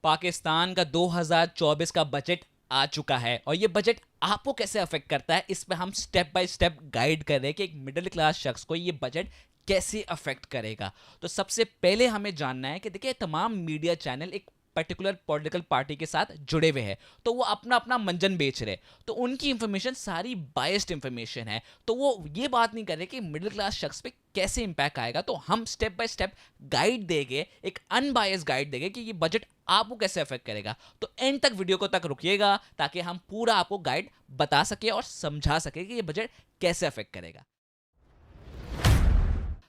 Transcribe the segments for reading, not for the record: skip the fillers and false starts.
पाकिस्तान का 2024 का बजट आ चुका है और ये बजट आपको कैसे अफेक्ट करता है, इस पे हम स्टेप बाय स्टेप गाइड कर रहे हैं कि एक मिडिल क्लास शख्स को ये बजट कैसे अफेक्ट करेगा। तो सबसे पहले हमें जानना है कि देखिए, तमाम मीडिया चैनल एक पर्टिकुलर पॉलिटिकल पार्टी के साथ जुड़े हुए हैं, तो वो अपना अपना मंजन बेच रहे, तो उनकी इंफॉर्मेशन सारी बायस्ड इंफॉर्मेशन है, तो वो ये बात नहीं कर रहे कि मिडिल क्लास शख्स पे कैसे इंपैक्ट आएगा। तो हम स्टेप बाय स्टेप गाइड देंगे, एक अनबायस्ड गाइड देंगे कि ये बजट आपको कैसे अफेक्ट करेगा। तो एंड तक वीडियो को तक रुकिएगा ताकि हम पूरा आपको गाइड बता सके और समझा सके कि ये बजट कैसे अफेक्ट करेगा।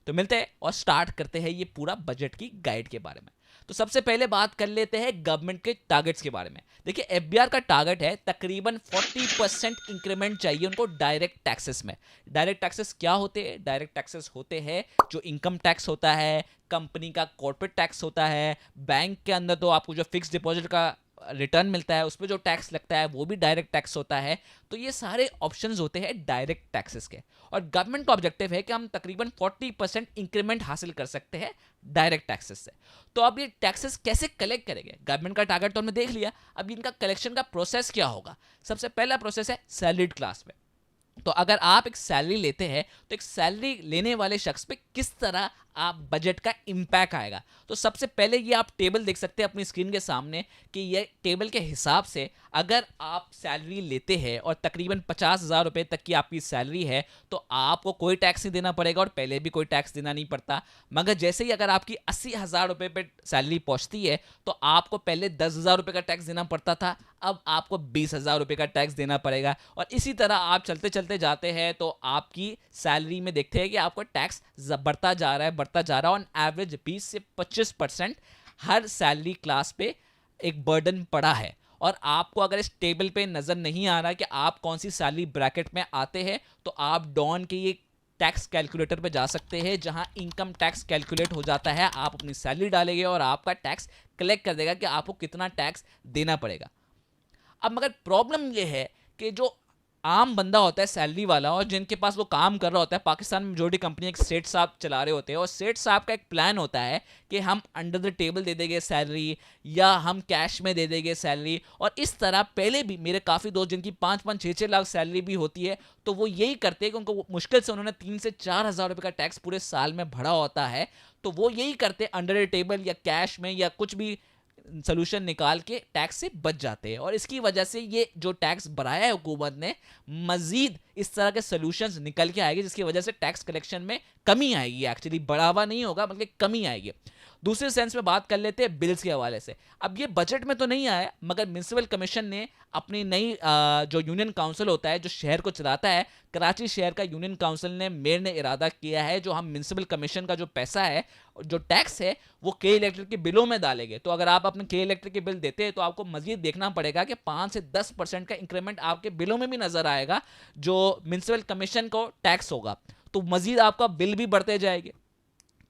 तो मिलते हैं और स्टार्ट करते हैं ये पूरा बजट की गाइड के बारे में। तो सबसे पहले बात कर लेते हैं गवर्नमेंट के टारगेट्स के बारे में। देखिए, एफबीआर का टारगेट है तकरीबन 40% इंक्रीमेंट चाहिए उनको डायरेक्ट टैक्सेस में। डायरेक्ट टैक्सेस क्या होते हैं? डायरेक्ट टैक्सेस होते हैं जो इनकम टैक्स होता है, कंपनी का कॉर्पोरेट टैक्स होता है, बैंक के अंदर तो आपको जो फिक्स डिपॉजिट का रिटर्न मिलता है उस पर जो टैक्स लगता है वो भी डायरेक्ट टैक्स होता है। तो ये सारे ऑप्शंस होते हैं डायरेक्ट टैक्सेस के, और गवर्नमेंट का ऑब्जेक्टिव है कि हम तकरीबन 40% इंक्रीमेंट हासिल कर सकते हैं डायरेक्ट टैक्सेस से। तो अब ये टैक्सेस कैसे कलेक्ट करेंगे? गवर्नमेंट का टारगेट तो हमने देख लिया, अब इनका कलेक्शन का प्रोसेस क्या होगा? सबसे पहला प्रोसेस है सैलरीड क्लास में। तो अगर आप एक सैलरी लेते हैं तो एक सैलरी लेने वाले शख्स पे किस तरह आप बजट का इंपैक्ट आएगा। तो सबसे पहले ये आप टेबल देख सकते हैं अपनी स्क्रीन के सामने कि ये टेबल के हिसाब से अगर आप सैलरी लेते हैं और तकरीबन 50,000 रुपये तक की आपकी सैलरी है तो आपको कोई टैक्स नहीं देना पड़ेगा, और पहले भी कोई टैक्स देना नहीं पड़ता। मगर जैसे ही अगर आपकी 80,000 रुपये पे सैलरी पहुंचती है तो आपको पहले 10,000 रुपये का टैक्स देना पड़ता था, अब आपको 20,000 रुपये का टैक्स देना पड़ेगा। और इसी तरह आप चलते चलते जाते हैं तो आपकी सैलरी में देखते हैं कि आपको टैक्स बढ़ता जा रहा है, बढ़ता जा रहा है। ऑन एवरेज 20 से 25% हर सैलरी क्लास पे एक बर्डन पड़ा है। और आपको अगर इस टेबल पे नजर नहीं आ रहा कि आप कौन सी सैलरी ब्रैकेट में आते हैं तो आप डॉन के ये टैक्स कैलकुलेटर पे जा सकते हैं जहां इनकम टैक्स कैलकुलेट हो जाता है। आप अपनी सैलरी डालेंगे और आपका टैक्स कलेक्ट कर देगा कि आपको कितना टैक्स देना पड़ेगा। अब मगर प्रॉब्लम ये है कि जो आम बंदा होता है सैलरी वाला और जिनके पास वो काम कर रहा होता है, पाकिस्तान में मेजोरिटी कंपनी एक सेठ साहब चला रहे होते हैं, और सेठ साहब का एक प्लान होता है कि हम अंडर द टेबल दे देंगे सैलरी या हम कैश में दे देंगे सैलरी। और इस तरह पहले भी मेरे काफ़ी दोस्त जिनकी 5-5, 6-6 लाख सैलरी भी होती है तो वो यही करते हैं कि उनको मुश्किल से उन्होंने 3 से 4,000 रुपये का टैक्स पूरे साल में भरा होता है, तो वो यही करते हैं अंडर द टेबल या कैश में या कुछ भी सोल्यूशन निकाल के टैक्स से बच जाते हैं। और इसकी वजह से ये जो टैक्स बढ़ाया है हुकूमत ने, मजीद इस तरह के सोल्यूशंस निकल के आएंगे जिसकी वजह से टैक्स कलेक्शन में कमी आएगी। एक्चुअली बढ़ावा नहीं होगा बल्कि कमी आएगी। दूसरे सेंस में बात कर लेते हैं बिल्स के हवाले से। अब ये बजट में तो नहीं आया, मगर म्युनिसिपल कमीशन ने अपनी नई जो यूनियन काउंसिल होता है जो शहर को चलाता है, कराची शहर का यूनियन काउंसिल ने, मेयर ने इरादा किया है जो हम म्युनिसिपल कमीशन का जो पैसा है, जो टैक्स है, वो के इलेक्ट्रिक के बिलों में डालेंगे। तो अगर आप अपने के इलेक्ट्रिक के बिल देते हैं तो आपको मजीद देखना पड़ेगा कि 5 से 10% का इंक्रीमेंट आपके बिलों में भी नजर आएगा जो म्युनिसिपल कमीशन को टैक्स होगा, तो मजीद आपका बिल भी बढ़ते जाएंगे।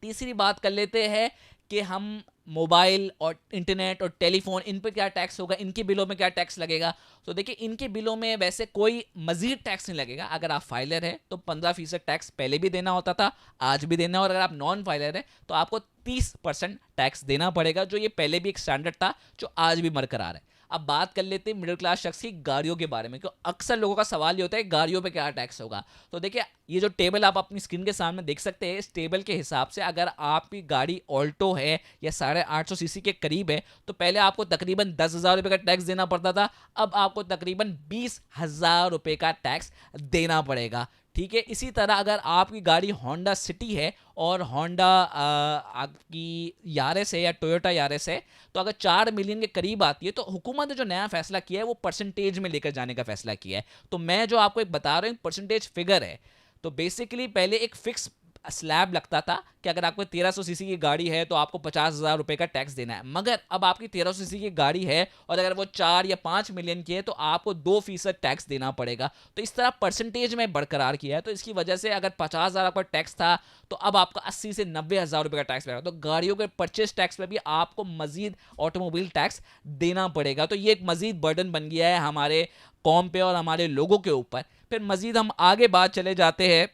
तीसरी बात कर लेते हैं कि हम मोबाइल और इंटरनेट और टेलीफोन, इन पर क्या टैक्स होगा, इनके बिलों में क्या टैक्स लगेगा। तो देखिए, इनके बिलों में वैसे कोई मजीद टैक्स नहीं लगेगा। अगर आप फाइलर हैं तो 15% टैक्स पहले भी देना होता था, आज भी देना, और अगर आप नॉन फाइलर हैं तो आपको 30% टैक्स देना पड़ेगा, जो ये पहले भी एक स्टैंडर्ड था जो आज भी बरकरार है। अब बात कर लेते हैं मिडिल क्लास शख्स की गाड़ियों के बारे में, क्योंकि अक्सर लोगों का सवाल ये होता है गाड़ियों पे क्या टैक्स होगा। तो देखिए, ये जो टेबल आप अपनी स्क्रीन के सामने देख सकते हैं, इस टेबल के हिसाब से अगर आपकी गाड़ी ऑल्टो है या 850 सीसी के करीब है तो पहले आपको तकरीबन 10,000 रुपये का टैक्स देना पड़ता था, अब आपको तकरीबन 20,000 रुपये का टैक्स देना पड़ेगा। ठीक है, इसी तरह अगर आपकी गाड़ी होंडा सिटी है और होंडा आपकी यारिस है या टोयोटा यारिस है, तो अगर 4 मिलियन के करीब आती है तो हुकूमत ने जो नया फैसला किया है वो परसेंटेज में लेकर जाने का फैसला किया है। तो मैं जो आपको एक बता रहा हूँ परसेंटेज फिगर है। तो बेसिकली पहले एक फिक्स स्लैब लगता था कि अगर आपको 1300 सीसी की गाड़ी है तो आपको 50,000 रुपये का टैक्स देना है, मगर अब आपकी 1300 सीसी की गाड़ी है और अगर वो 4 या 5 मिलियन की है तो आपको 2% टैक्स देना पड़ेगा। तो इस तरह परसेंटेज में बरकरार किया है। तो इसकी वजह से अगर 50,000 आपका टैक्स था तो अब आपका 80 से 90,000 रुपये का टैक्स लगेगा। तो गाड़ियों के परचेज टैक्स में भी आपको मजीद ऑटोमोबाइल टैक्स देना पड़ेगा। तो ये एक मजीद बर्डन बन गया है हमारे कौम पे और हमारे लोगों के ऊपर। फिर मजीद हम आगे बात चले जाते हैं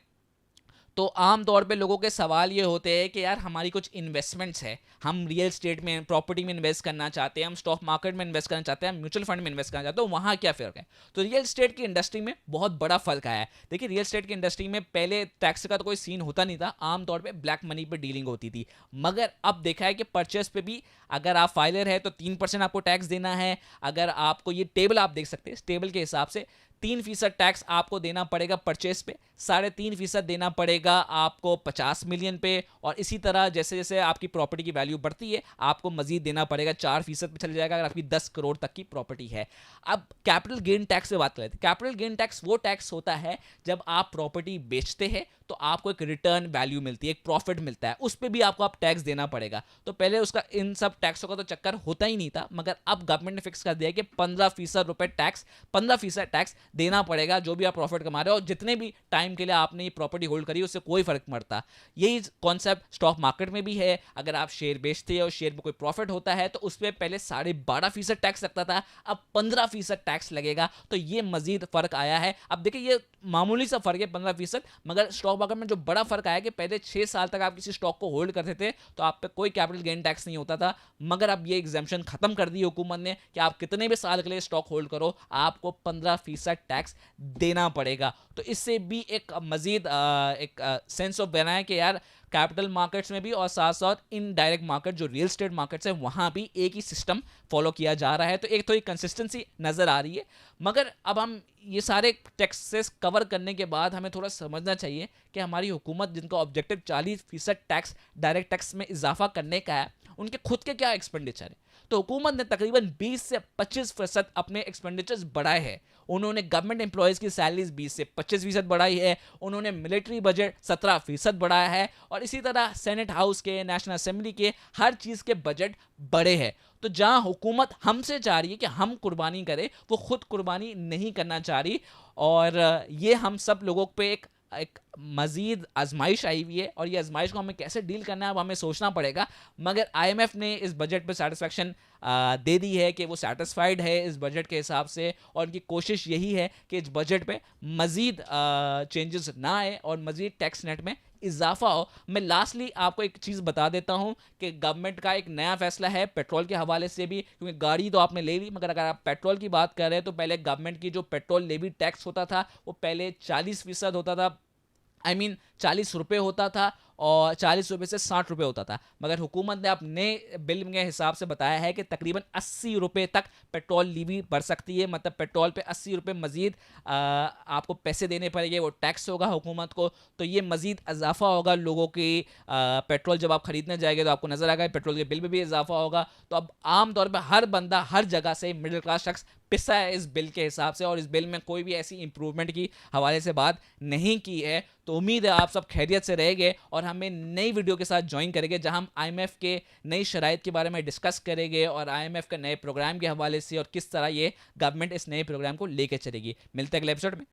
तो आम तौर पे लोगों के सवाल ये होते हैं कि यार हमारी कुछ इन्वेस्टमेंट्स है, हम रियल स्टेट में, प्रॉपर्टी में इन्वेस्ट करना चाहते हैं, हम स्टॉक मार्केट में इन्वेस्ट करना चाहते हैं, हम म्यूचुअल फंड में इन्वेस्ट करना चाहते हैं, तो वहाँ क्या फ़र्क है। तो रियल स्टेट की इंडस्ट्री में बहुत बड़ा फ़र्क आया है। देखिए रियल स्टेट की इंडस्ट्री में पहले टैक्स का तो कोई सीन होता नहीं था, आमतौर पर ब्लैक मनी पर डीलिंग होती थी, मगर अब देखा है कि परचेस पे भी अगर आप फाइलर है तो 3% आपको टैक्स देना है। अगर आपको ये टेबल आप देख सकते हैं, इस टेबल के हिसाब से 3% टैक्स आपको देना पड़ेगा परचेस पे, 3.5% देना पड़ेगा आपको 50 मिलियन पे, और इसी तरह जैसे जैसे आपकी प्रॉपर्टी की वैल्यू बढ़ती है आपको मजीद देना पड़ेगा, 4% पे चले जाएगा अगर आपकी 10 करोड़ तक की प्रॉपर्टी है। अब कैपिटल गेन टैक्स पे बात करें, कैपिटल गेन टैक्स वो टैक्स होता है जब आप प्रॉपर्टी बेचते हैं तो आपको एक रिटर्न वैल्यू मिलती है, एक प्रॉफिट मिलता है, उस पर भी आपको आप टैक्स देना पड़ेगा। तो पहले उसका इन सब टैक्सों का तो चक्कर होता ही नहीं था, मगर अब गवर्नमेंट ने फिक्स कर दिया कि 15% रुपए टैक्स, 15% टैक्स देना पड़ेगा जो भी आप प्रॉफिट कमा रहे हो, और जितने भी टाइम के लिए आपने ये प्रॉपर्टी होल्ड करी उससे कोई फर्क पड़ता। यही कॉन्सेप्ट स्टॉक मार्केट में भी है। अगर आप शेयर बेचते हो और शेयर में कोई प्रॉफिट होता है तो उस पर पहले 12.5% टैक्स लगता था, अब 15% टैक्स लगेगा। तो ये मजीद फर्क आया है। अब देखिए ये मामूली सा फर्क है 15%, मगर स्टॉक मार्केट में जो बड़ा फर्क आया कि पहले 6 साल तक आप किसी स्टॉक को होल्ड करते थे तो आप पे कोई कैपिटल गेन टैक्स नहीं होता था, मगर अब ये एग्जाम्पशन खत्म कर दी हुकूमत ने कि आप कितने भी साल के लिए स्टॉक होल्ड करो आपको 15% टैक्स देना पड़ेगा। तो इससे भी एक मजीद एक सेंस ऑफ बना है कि यार कैपिटल मार्केट्स में भी और साथ साथ इनडायरेक्ट मार्केट जो रियल स्टेट मार्केट्स है वहां भी एक ही सिस्टम फॉलो किया जा रहा है। तो एक तो एक कंसिस्टेंसी नजर आ रही है। मगर अब हम ये सारे टैक्सेस कवर करने के बाद हमें थोड़ा समझना चाहिए कि हमारी हुकूमत जिनका ऑब्जेक्टिव 40% टैक्स डायरेक्ट टैक्स में इजाफा करने का है, उनके खुद के क्या एक्सपेंडिचर है। तो हुकूमत ने तकरीबन 20 से 25% अपने एक्सपेंडिचर्स बढ़ाए हैं। उन्होंने गवर्नमेंट एम्प्लॉयज़ की सैलरीज 20 से 25% बढ़ाई है, उन्होंने मिलिट्री बजट 17% बढ़ाया है, और इसी तरह सेनेट हाउस के, नेशनल असेंबली के हर चीज़ के बजट बढ़े हैं। तो जहां हुकूमत हमसे चाह रही है कि हम कुर्बानी करें, वो खुद कुर्बानी नहीं करना चाह रही, और ये हम सब लोगों पे एक मजीद आजमाइश आई हुई है, और ये आजमाइश को हमें कैसे डील करना है अब हमें सोचना पड़ेगा। मगर आईएमएफ ने इस बजट पे सेटिस्फैक्शन दे दी है कि वो सेटिस्फाइड है इस बजट के हिसाब से, और उनकी कोशिश यही है कि इस बजट पे मजीद चेंजेस ना आए और मजीद टैक्स नेट में इजाफा हो। मैं लास्टली आपको एक चीज़ बता देता हूं कि गवर्नमेंट का एक नया फैसला है पेट्रोल के हवाले से भी, क्योंकि गाड़ी तो आपने ले ली, मगर अगर आप पेट्रोल की बात कर रहे हैं तो पहले गवर्नमेंट की जो पेट्रोल लेवी टैक्स होता था वो पहले 40% होता था, आई मीन 40 रुपये होता था, और 40 रुपये से 60 रुपये होता था। मगर हुकूमत ने अपने बिल के हिसाब से बताया है कि तकरीबन 80 रुपये तक पेट्रोल लीवी बढ़ सकती है, मतलब पेट्रोल पे 80 रुपये मजीद आपको पैसे देने पड़ेंगे, वो टैक्स होगा हुकूमत को। तो ये मजीद इजाफा होगा लोगों की पेट्रोल जब आप खरीदने जाएंगे तो आपको नजर आएगा पेट्रोल के बिल में भी इजाफा होगा। तो अब आम तौर पर हर बंदा हर जगह से मिडिल क्लास शख्स पिसा है इस बिल के हिसाब से, और इस बिल में कोई भी ऐसी इंप्रूवमेंट की हवाले से बात नहीं की है। तो उम्मीद है आप सब खैरियत से रहेंगे और हमें नई वीडियो के साथ ज्वाइन करेंगे जहां हम आईएमएफ के नई शराइत के बारे में डिस्कस करेंगे, और आईएमएफ के नए प्रोग्राम के हवाले से, और किस तरह ये गवर्नमेंट इस नए प्रोग्राम को लेकर चलेगी। मिलते हैं अगले एपिसोड में।